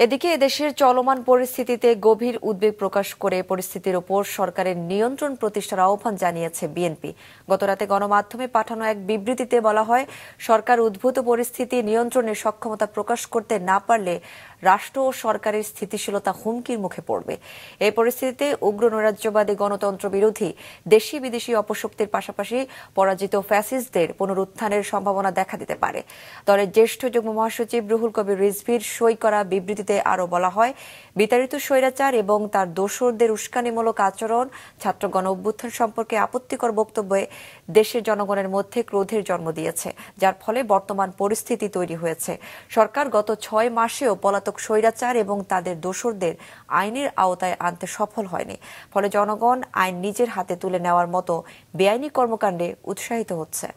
এদিকে এদেশের চলমান পরিস্থিতিতে গভীর উদ্বেগ প্রকাশ করে পরিস্থিতির ওপর সরকারের নিয়ন্ত্রণ প্রতিষ্ঠার আহ্বান জানিয়েছে বিএনপি। গতরাতে গণমাধ্যমে পাঠানো এক বিবৃতিতে বলা হয়, সরকার উদ্ভূত পরিস্থিতি নিয়ন্ত্রণের সক্ষমতা প্রকাশ করতে না পারলে রাষ্ট্র ও সরকারের স্থিতিশীলতা হুমকির মুখে পড়বে। এই পরিস্থিতিতে উগ্র নৈরাজ্যবাদী গণতন্ত্র বিরোধী দেশি বিদেশি অপশক্তির পাশাপাশি পরাজিত ফ্যাসিস্টদের পুনরুত্থানের সম্ভাবনা দেখা দিতে পারে। দলের জ্যেষ্ঠ যুগ্ম মহাসচিব রুহুল কবির রিজভীর সই করা বিবৃতিতে আরও বলা হয়, বিতাড়িত স্বৈরাচার এবং তার দোসরদের উস্কানিমূলক আচরণ, ছাত্র গণ অভ্যুত্থান সম্পর্কে আপত্তিকর বক্তব্যে দেশের জনগণের মধ্যে ক্রোধের জন্ম দিয়েছে, যার ফলে বর্তমান পরিস্থিতি তৈরি হয়েছে। সরকার গত 6 মাসেও পলাতক স্বৈরাচার এবং তাদের দোসরদের আইনের আওতায় আনতে সফল হয়নি। ফলে জনগণ আইন নিজের হাতে তুলে নেওয়ার মতো বেআইনি কর্মকাণ্ডে উৎসাহিত হচ্ছে।